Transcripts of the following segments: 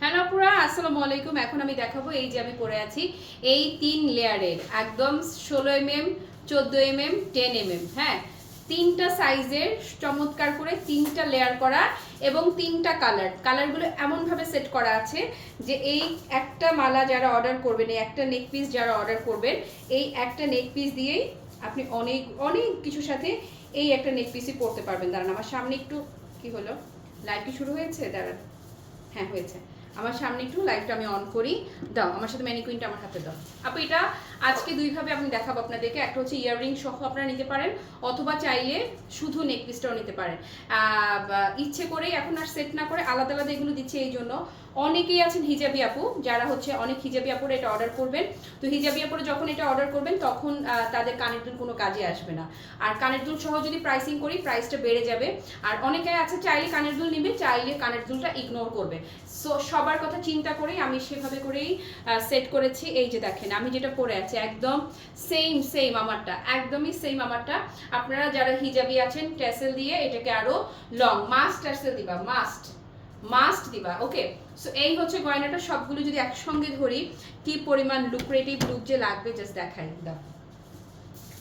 Hello পুরা, আসসালামু আলাইকুম। এখন আমি দেখাবো এই যে আমি পরে আছি এই 3 লেয়ারের একদম 16 mm, 14 mm, 10 mm, হ্যাঁ, 3টা সাইজের চমৎকার করে 3টা লেয়ার করা এবং 3টা কালারগুলো এমনভাবে সেট করা আছে যে এই একটা মালা যারা অর্ডার করবেন, এই একটা নেক পিস যারা অর্ডার করবেন, এই একটা নেক পিস দিয়েই আপনি অনেক অনেক কিছুর সাথে এই একটা নেক পিসই পরতে পারবেন। দাঁড়ান, আমার সামনে একটু কি হলো, লাইভ কি শুরু হয়েছে? দাঁড়ান, হ্যাঁ হয়েছে। আমার সামনে একটু লাইটটা আমি অন করি। দাও আমার সাথে ম্যানিকুইনটা আমার হাতে দাও। আপু এটা আজকে দুইভাবে আমি দেখাবো আপনাদেরকে। একটা হচ্ছে ইয়াররিং সহ আপনারা নিতে পারেন, অথবা চাইলে শুধু নেক পিসটাও নিতে পারেন। ইচ্ছে করেই এখন আর সেট না করে আলাদা আলাদা এগুলো দিচ্ছে। এই জন্য অনেকেই আছেন হিজাবি আপু, যারা হচ্ছে অনেক হিজাবি আপুরা এটা অর্ডার করবেন। তো হিজাবি আপুরা যখন এটা অর্ডার করবেন তখন তাদের কানের দুল কোনো কাজে আসবে না। আর কানের দুল সহ যদি প্রাইসিং করি প্রাইসটা বেড়ে যাবে। আর অনেকে আছে চাইলে কানের দুল নিবে, চাইলে কানের দুলটা ইগনোর করবে। সো সবার কথা চিন্তা করেই আমি সেভাবে করেই সেট করেছি। এই যে দেখেন আমি যেটা পরে আছি একদম সেম আমারটা, একদমই সেম আমারটা। আপনারা যারা হিজাবি আছেন ট্যাসেল দিয়ে এটাকে আরো লং মাস্ট ট্যাসেল দিবা, মাস্ট দিবা। ওকে, সো এই হচ্ছে গয়নাটা। সবগুলো যদি একসঙ্গে ধরি কি পরিমাণ লুক্রেটিভ লুক যে লাগবে জাস্ট দেখাই দাও।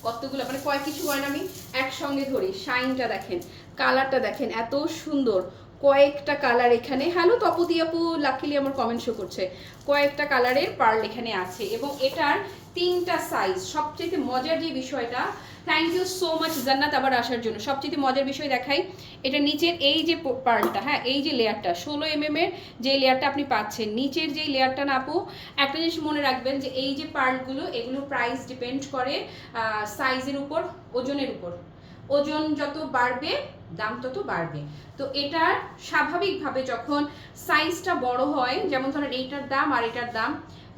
কতগুলো মানে কয় কিছু গয়না আমি একসঙ্গে ধরি। শাইনটা দেখেন, কালারটা দেখেন, এত সুন্দর। কয়েকটা কালার এখানে, হ্যালো তপতি আপু, লাকিলি আমার কমেন্ট শো করছে। কয়েকটা কালারের পার্ল এখানে আছে এবং এটার 3টা সাইজ। সবচেয়ে মজার যে বিষয়টা, থ্যাংক ইউ সো মাচ জান্নাত আবার আসার জন্য। সবচেয়ে মজার বিষয় দেখাই, এটা নিচের এই যে পার্লটা, হ্যাঁ এই যে লেয়ারটা 16 mm এর যে লেয়ারটা আপনি পাচ্ছেন, নিচের যে লেয়ারটা না আপু, একটা জিনিস মনে রাখবেন যে এই যে পার্লগুলো এগুলো প্রাইস ডিপেন্ড করে সাইজের উপর, ওজনের উপর। ওজন যত বাড়বে দাম তত বাড়বে। তো এটার স্বাভাবিকভাবে যখন সাইজটা বড় হয়, যেমন ধরেন এইটার দাম আর এটার দাম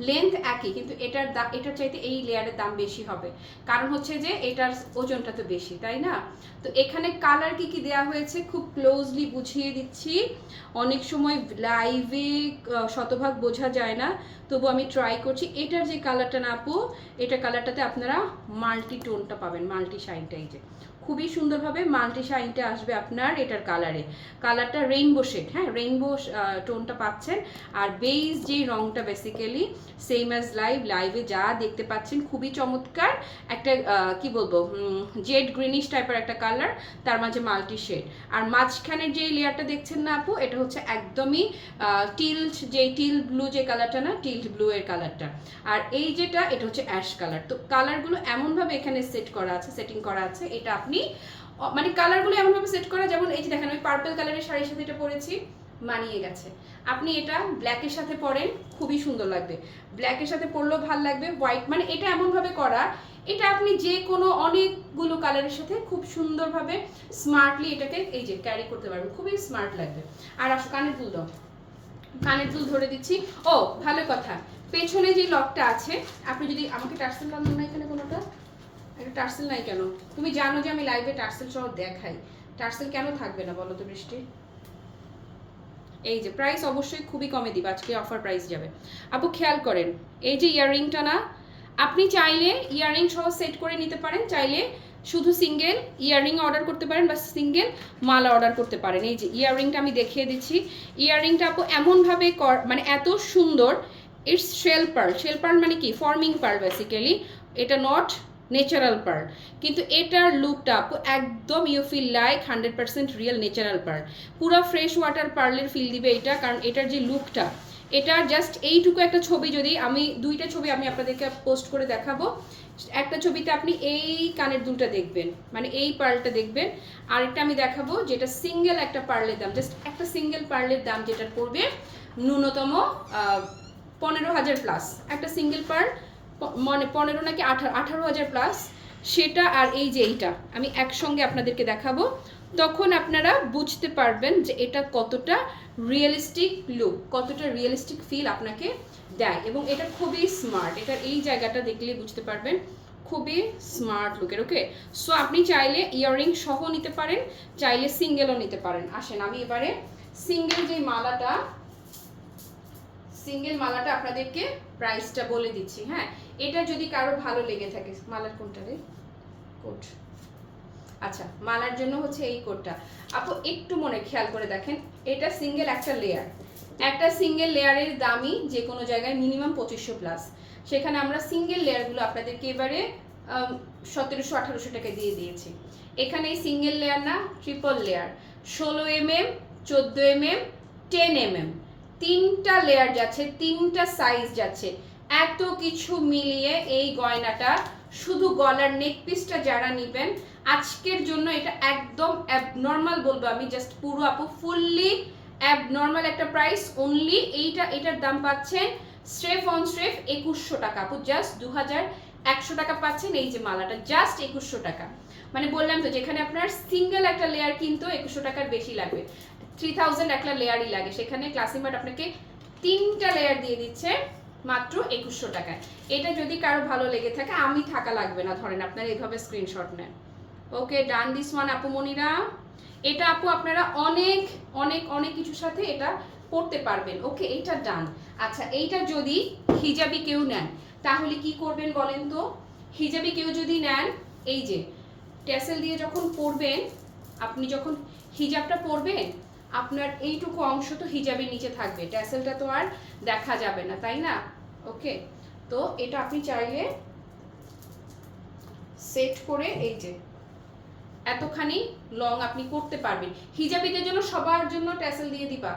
লেন্থ একই, কিন্তু এটার চাইতে এই লেয়ারের দাম বেশি হবে। কারণ হচ্ছে যে এটার ওজনটা তো বেশি, তাই না? তো এখানে কালার কি কি দেওয়া হয়েছে খুব ক্লোজলি বুঝিয়ে দিচ্ছি। অনেক সময় লাইভে শতভাগ বোঝা যায় না, তবু আমি ট্রাই করছি। এটার যে কালারটা না আপু, এটা কালারটাতে আপনারা মাল্টি টোনটা পাবেন, মাল্টি শাইনটা। এই যে খুবই সুন্দরভাবে মাল্টি শাইনটা আসবে আপনার এটার কালারটা রেইনবো শেড, হ্যাঁ রেইনবো টোনটা পাচ্ছেন। আর বেজ যে রংটা বেসিক্যালি সেম অ্যাজ লাইভে যা দেখতে পাচ্ছেন, খুবই চমৎকার একটা কি বলবো, জেড গ্রিনিশ টাইপের একটা কালার, তার মাঝে মাল্টি শেড। আর মাঝখানের যে লেয়ারটা দেখছেন না আপু, এটা হচ্ছে একদমই টিল ব্লু যে কালারটা না, টিল্ট ব্লু এর কালারটা। আর এই যেটা এটা হচ্ছে অ্যাশ কালার। তো কালারগুলো এমনভাবে এখানে সেটিং করা আছে, এটা আপনি মানে কালারগুলো এমনভাবে সেট করা, যেমন এই যে দেখেন আমি পার্পল কালারের শাড়ির সাথে এটা পরেছি, মানিয়ে গেছে। আপনি এটা ব্ল্যাকের সাথে পরেন, খুবই সুন্দর লাগবে। ব্ল্যাকের সাথে পরলেও ভালো লাগবে। হোয়াইট মানে এটা এমনভাবে করা, এটা আপনি যে কোনো অনেকগুলো কালারের সাথে খুব সুন্দরভাবে স্মার্টলি এটাকে এই যে ক্যারি করতে পারবেন, খুবই স্মার্ট লাগবে। আর আসো কানের দুল দাও, কানের দুল ধরে দিচ্ছি। ও ভালো কথা, পেছনে যে লকটা আছে, আপনি যদি আমাকে টার্সেল বানান না এখানে কোনোটা, একটা টার্সেল নাই কেন? তুমি জানো যে আমি লাইভে টার্সেল সহ দেখাই, টার্সেল কেন থাকবে না বলো তো বৃষ্টি? এই যে প্রাইস অবশ্যই খুবই কমে দিব, আজকে অফার প্রাইস যাবে। আপু খেয়াল করেন এই যে ইয়াররিংটা না, আপনি চাইলে ইয়াররিং সহ সেট করে নিতে পারেন, চাইলে শুধু সিঙ্গেল ইয়াররিং অর্ডার করতে পারেন বা সিঙ্গেল মালা অর্ডার করতে পারেন। এই যে ইয়াররিংটা আমি দেখিয়ে দিচ্ছি। ইয়াররিংটা আপু এমনভাবে মানে এত সুন্দর, ইটস শেল পার্ল মানে কি ফর্মিং পার্ল বেসিক্যালি, এটা নট ন্যাচারাল পার্ল। কিন্তু এটার লুকটা আপু একদম you feel like 100% real natural pearl. পুরো ফ্রেশ ওয়াটার পার্লের ফিল দিবে এটা, কারণ এটার যে লুকটা, এটার জাস্ট এইটুকু একটা ছবি, যদি আমি দুইটা ছবি আমি আপনাদেরকে পোস্ট করে দেখাবো। একটা ছবিতে আপনি এই কানের দুলটা দেখবেন, মানে এই পার্লটা দেখবেন। আরেকটা আমি দেখাবো যেটা সিঙ্গেল একটা পার্লের দাম, জাস্ট একটা সিঙ্গেল পার্লের দাম যেটা পড়বে ন্যূনতম 15,000 প্লাস। একটা সিঙ্গেল পার্ল মানে 15 নাকি 18,000 প্লাস সেটা। আর এই যে এইটা আমি একসঙ্গে আপনাদেরকে দেখাবো, তখন আপনারা বুঝতে পারবেন যে এটা কতটা রিয়েলিস্টিক লুক, কতটা রিয়েলিস্টিক ফিল আপনাকে দেয়। এবং এটা খুবই স্মার্ট, এটার এই জায়গাটা দেখলে বুঝতে পারবেন খুবই স্মার্ট লুকের। ওকে, সো আপনি চাইলে ইয়াররিং সহ নিতে পারেন, চাইলে সিঙ্গেলও নিতে পারেন। আসেন আমি এবারে সিঙ্গেল মালাটা আপনাদেরকে প্রাইসটা বলে দিচ্ছি। হ্যাঁ, এটা যদি কারো ভালো লেগে থাকে, মালার কোনটা রে, কোট, আচ্ছা মালার জন্য হচ্ছে এই কোটটা। আপু একটু মনে খেয়াল করে দেখেন, এটা সিঙ্গেল একটা লেয়ার, একটা সিঙ্গেল লেয়ারের দামই যে কোনো জায়গায় মিনিমাম 2500 প্লাস, সেখানে আমরা সিঙ্গেল লেয়ারগুলো আপনাদেরকে এবারে 1700-1800 টাকা দিয়ে দিয়েছি। এখানে সিঙ্গেল লেয়ার না, triple layer, 16mm, 14mm, 10mm, 3টা লেয়ার যাচ্ছে, 3টা সাইজ যাচ্ছে। এত কিছু মিলিয়ে এই গয়নাটা শুধু গলার নেক পিসটা যারা নেবেন আজকের জন্য এটা একদম অ্যাবনর্মাল বলবো আমি, জাস্ট পুরো আপু ফুললি অ্যাবনর্মাল একটা প্রাইস অনলি। এটার দাম পাচ্ছেন স্ট্রেফ অন স্ট্রেফ 2100 টাকা আপু, জাস্ট 2100 টাকা পাচ্ছেন এই যে মালাটা, জাস্ট 2100 টাকা। মানে বললাম তো যেখানে আপনার সিঙ্গেল একটা লেয়ার কিন্তু 2100 টাকার বেশি লাগবে, 3000 একটা লেয়ারই লাগে, সেখানে ক্লাসিমার্ট আপনাকে 3টা লেয়ার দিয়ে দিচ্ছে মাত্র 2100 টাকায়। এটা যদি কারো ভালো লেগে থাকে, আমি থাকা লাগবে না, ধরেন আপনারা এইভাবে স্ক্রিনশট নেন। ওকে, ডান দিস ওয়ান আপু মনিরা। এটা আপু আপনারা অনেক অনেক অনেক কিছুর সাথে এটা পড়তে পারবেন। ওকে, এটা ডান। আচ্ছা, এইটা যদি হিজাবি কেউ নেন তাহলে কি করবেন বলেন তো? হিজাবি কেউ যদি নেন, এই যে ট্যাসেল দিয়ে যখন পরবেন, আপনি যখন হিজাবটা পরবেন আপনার এইটুকু অংশ তো হিজাবের নিচে থাকবে, ট্যাসেলটা তো আর দেখা যাবে না, তাই না? ওকে, তো এটা আপনি চাইলে সেট করে এই যে এতখানি লং আপনি করতে পারবেন। হিজাবিদের জন্য সবার জন্য ট্যাসেল দিয়ে দিবা,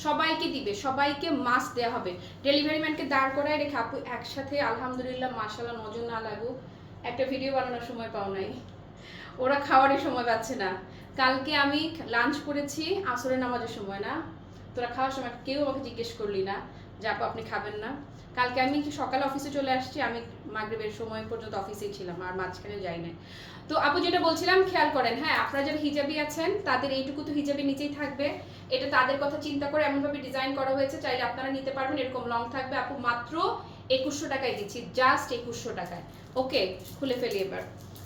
সবাইকে দিবে, সবাইকে মাস্ক দেওয়া হবে। ডেলিভারি ম্যানকে দাঁড় করায় রেখে আপু একসাথে আলহামদুলিল্লাহ মাশাআল্লাহ নজর না লাগুক, একটা ভিডিও বানানোর সময় পাও নাই, ওরা খাওয়ারই সময় পাচ্ছে না। কালকে আমি লাঞ্চ করেছি আসরের নামাজের সময়, না তোরা খাওয়ার সময় কেউ আমাকে জিজ্ঞেস করলি না যে আপু আপনি খাবেন না। কালকে আমি সকালে অফিসে চলে আসছি, আমি মাগরিবের সময় পর্যন্ত অফিসেই ছিলাম, আর মাঝখানে যাই নাই। তো আপু যেটা বলছিলাম খেয়াল করেন, হ্যাঁ আপনারা যারা হিজাবি আছেন তাদের এইটুকু তো হিজাবের নিচেই থাকবে, এটা তাদের কথা চিন্তা করে এমনভাবে ডিজাইন করা হয়েছে, চাইলে আপনারা নিতে পারবেন, এরকম লং থাকবে। আপু মাত্র 2100 টাকায় দিচ্ছি, জাস্ট 2100 টাকায়। ওকে, খুলে ফেলি এবার।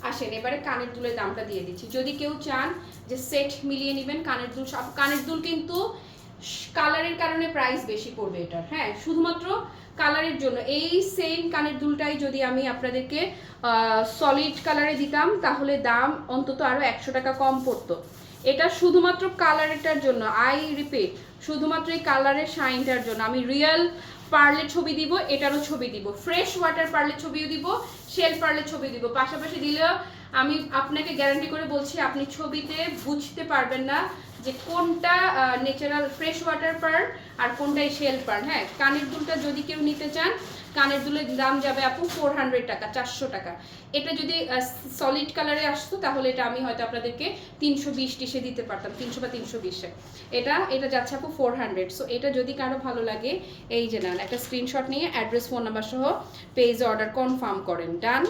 আসেন এবারে কানের দুলের দামটা দিয়ে দিচ্ছি। যদি কেউ চান যে সেট মিলিয়ে নেবেন কানের দুল, কানের দুল কিন্তু কালারের কারণে প্রাইস বেশি পড়বে এটার, হ্যাঁ শুধুমাত্র কালারের জন্য। এই সেম কানের দুলটাই যদি আমি আপনাদেরকে সলিড কালারে দিতাম তাহলে দাম অন্তত আরো 100 টাকা কম পড়তো। এটা শুধুমাত্র কালারটার জন্য, আই রিপিট, শুধুমাত্র এই কালারের শাইনটার জন্য আমি রিয়েল পার্লের ছবি দিব, এটারও ছবি দিব, ফ্রেশ ওয়াটার পার্লের ছবিও দিব, শেল পার্লের ছবি দিব, পাশাপাশি দিলেও আমি আপনাকে গ্যারান্টি করে বলছি আপনি ছবিতে বুঝতে পারবেন না যে কোনটা ন্যাচারাল ফ্রেশ ওয়াটার পার্ল আর কোনটাই শেল পার্ল। হ্যাঁ, কানের দুলটা যদি কেউ নিতে চান, কানের দুলের দাম যাবে আপু 400 টাকা, 400 টাকা। এটা যদি সলিড কালারে আসতো তাহলে এটা আমি হয়তো আপনাদেরকে 320 টিসে দিতে পারতাম, 300 বা 320-এ। এটা যাচ্ছে আপু 400। সো এটা যদি কারো ভালো লাগে এই যে নেন, একটা স্ক্রিনশট নিয়ে অ্যাড্রেস ফোন নাম্বার সহ পেজে অর্ডার কনফার্ম করেন। ডান।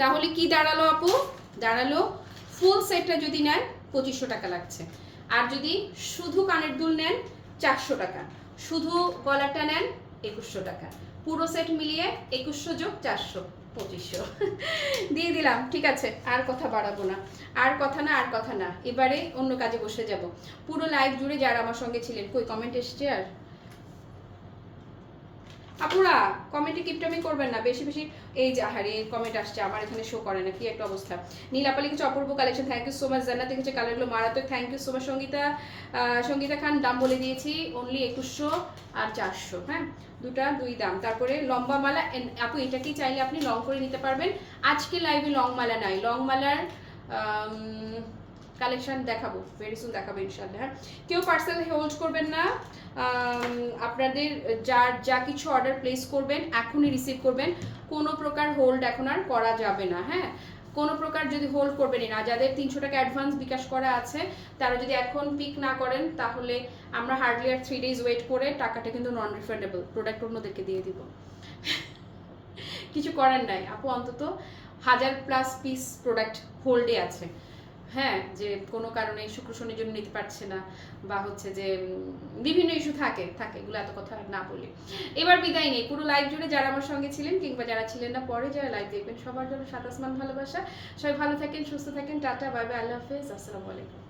তাহলে কি দাঁড়ালো আপু? দাঁড়ালো ফুল সেটটা যদি নেন 2500 টাকা লাগছে, আর যদি শুধু কানের দুল নেন 400 টাকা, শুধু গলাটা নেন 2100 টাকা, পুরো সেট মিলিয়ে 2100 যোগ 400 2500 দিয়ে দিলাম। ঠিক আছে, আর কথা বাড়াবো না, আর কথা না, এবারে অন্য কাজে বসে যাব। পুরো লাইভ জুড়ে যারা আমার সঙ্গে ছিলেন, কই কমেন্ট এসছে? আর আপুরা কমেন্টে কিপটামি করবেন না বেশি বেশি। এই যে আহারে কমেন্ট আসছে, আমার এখানে শো করে না, কি একটা অবস্থা। নীলাপা লিখেছে অপূর্ব collection, thank you so much. Jannat লিখেছে কালারগুলো মারাত্মক, thank you so much. Sangeeta Khan দাম বলে দিয়েছি, অনলি 2100 আর 400। হ্যাঁ, দুই দাম। তারপরে লম্বা মালা আপু এটাকেই চাইলে আপনি লং করে নিতে পারবেন। আজকে লাইভে লং মালা নাই, লং মালার কালেকশন দেখাবো, ভেরি সুন দেখাবো ইনশাআল্লাহ। হ্যাঁ, কেউ পার্সেল হোল্ড করবেন না, আপনাদের যা কিছু অর্ডার প্লেস করবেন এখনই রিসিভ করবেন, কোনো প্রকার হোল্ড এখন আর করা যাবে না। হ্যাঁ, কোনো প্রকার যদি হোল্ড করবেনই না, যাদের 300 টাকা অ্যাডভান্স বিকাশ করা আছে তারা যদি এখন পিক না করেন তাহলে আমরা হার্ডলি আর 3 days ওয়েট করে টাকাটা কিন্তু নন রিফান্ডেবল, প্রোডাক্ট অন্যদেরকে দিয়ে দিব। কিছু করার নাই আপু, অন্তত 1000+ পিস প্রোডাক্ট হোল্ডে আছে। হ্যাঁ, যে কোনো কারণে শুক্র শনির জন্য নিতে পারছে না, বা হচ্ছে যে বিভিন্ন ইস্যু থাকে, এগুলো এত কথা না বলি। এবার বিদায় নেই। পুরো লাইভ জুড়ে যারা আমার সঙ্গে ছিলেন কিংবা যারা ছিলেন না পরে যারা লাইভ দেখবেন, সবার জন্য সাত আসমান ভালোবাসা। সবাই ভালো থাকেন, সুস্থ থাকেন, টাটা, বাই বাই, আল্লাহ হাফেজ, আসসালামু আলাইকুম।